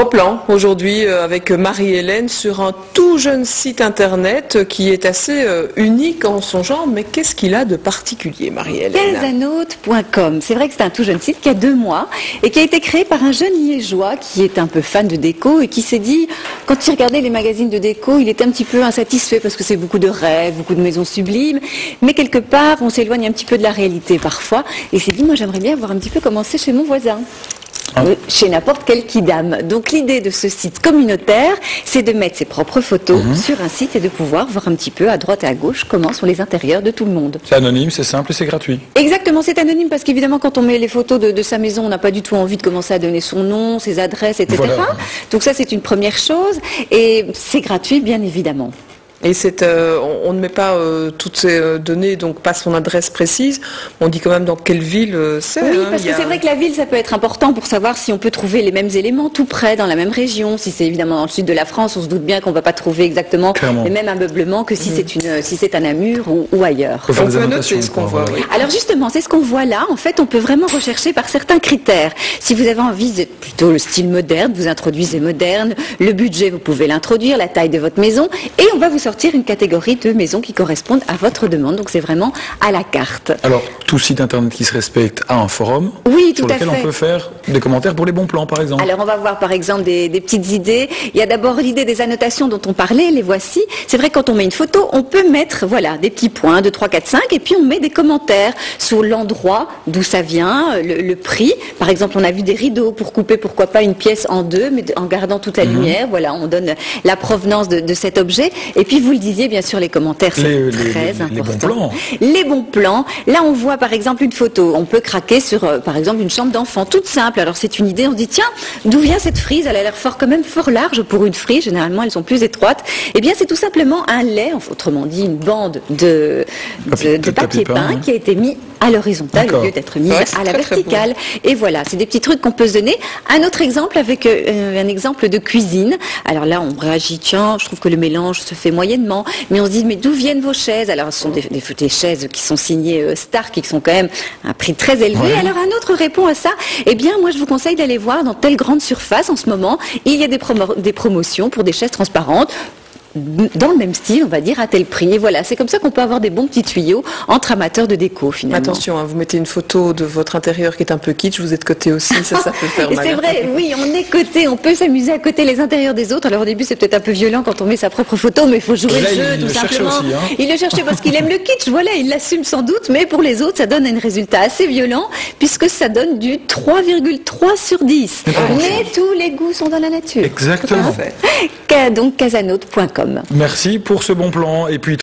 Gros plan aujourd'hui avec Marie-Hélène sur un tout jeune site internet qui est assez unique en son genre, mais qu'est-ce qu'il a de particulier, Marie-Hélène? Casanote.com. C'est vrai que c'est un tout jeune site qui a 2 mois et qui a été créé par un jeune liégeois qui est un peu fan de déco et qui s'est dit, quand il regardait les magazines de déco, il était un petit peu insatisfait parce que c'est beaucoup de rêves, beaucoup de maisons sublimes, mais quelque part on s'éloigne un petit peu de la réalité parfois et s'est dit, moi j'aimerais bien voir un petit peu comment c'est chez mon voisin. Chez n'importe quel kidam. Donc l'idée de ce site communautaire, c'est de mettre ses propres photos sur un site et de pouvoir voir un petit peu à droite et à gauche comment sont les intérieurs de tout le monde. C'est anonyme, c'est simple et c'est gratuit. Exactement, c'est anonyme parce qu'évidemment quand on met les photos de sa maison, on n'a pas du tout envie de commencer à donner son nom, ses adresses, etc. Voilà. Donc ça c'est une première chose et c'est gratuit bien évidemment. Et on ne met pas toutes ces données, donc pas son adresse précise. On dit quand même dans quelle ville c'est. Oui, parce que c'est vrai que la ville, ça peut être important pour savoir si on peut trouver les mêmes éléments tout près, dans la même région. Si c'est évidemment dans le sud de la France, on se doute bien qu'on ne va pas trouver exactement les mêmes ameublements que si c'est à Namur ou ailleurs. On peut noter ce qu'on voit. Oui. Alors justement, c'est ce qu'on voit là. En fait, on peut vraiment rechercher par certains critères. Si vous avez envie d'être plutôt le style moderne, vous introduisez moderne. Le budget, vous pouvez l'introduire, la taille de votre maison, et on va vous sortir une catégorie de maisons qui correspondent à votre demande. Donc c'est vraiment à la carte. Alors, tout site internet qui se respecte a un forum sur lequel on peut faire des commentaires pour les bons plans, par exemple. Alors on va voir par exemple des petites idées. Il y a d'abord l'idée des annotations dont on parlait, les voici. C'est vrai que quand on met une photo, on peut mettre des petits points, 2, 3, 4, 5, et puis on met des commentaires sur l'endroit d'où ça vient, le prix. Par exemple, on a vu des rideaux pour couper, pourquoi pas, une pièce en 2, mais en gardant toute la lumière. Voilà, on donne la provenance de cet objet. Et puis vous le disiez, bien sûr, les commentaires, c'est très important. Les bons plans. Les bons plans. Là, on voit par exemple une photo. On peut craquer sur, par exemple, une chambre d'enfant toute simple. Alors c'est une idée, on se dit, tiens, d'où vient cette frise? Elle a l'air quand même fort large pour une frise. Généralement, elles sont plus étroites. Eh bien, c'est tout simplement un lait, autrement dit, une bande de papier peint qui a été mis à l'horizontale au lieu d'être mise à la verticale. Et voilà, c'est des petits trucs qu'on peut se donner. Un autre exemple avec un exemple de cuisine. Alors là, on réagit, tiens, je trouve que le mélange se fait moyennement. Mais on se dit, mais d'où viennent vos chaises? Alors, ce sont des chaises qui sont signées Stark, qui sont quand même à un prix très élevé. Ouais. Alors, un autre répond à ça. Eh bien, moi, je vous conseille d'aller voir dans telle grande surface en ce moment. Il y a des promotions pour des chaises transparentes, dans le même style, on va dire, à tel prix. Et voilà, c'est comme ça qu'on peut avoir des bons petits tuyaux entre amateurs de déco, finalement. Attention, vous mettez une photo de votre intérieur qui est un peu kitsch, vous êtes coté aussi, ça peut faire mal. C'est vrai, oui, on est coté, on peut s'amuser à coter les intérieurs des autres. Alors au début, c'est peut-être un peu violent quand on met sa propre photo, mais il faut jouer le jeu, tout simplement. Aussi, hein. Il le cherchait parce qu'il aime le kitsch, voilà, il l'assume sans doute, mais pour les autres, ça donne un résultat assez violent, puisque ça donne du 3,3 sur 10. Mais tous les goûts sont dans la nature. Exactement. Donc, casanote.com. Merci pour ce bon plan, et puis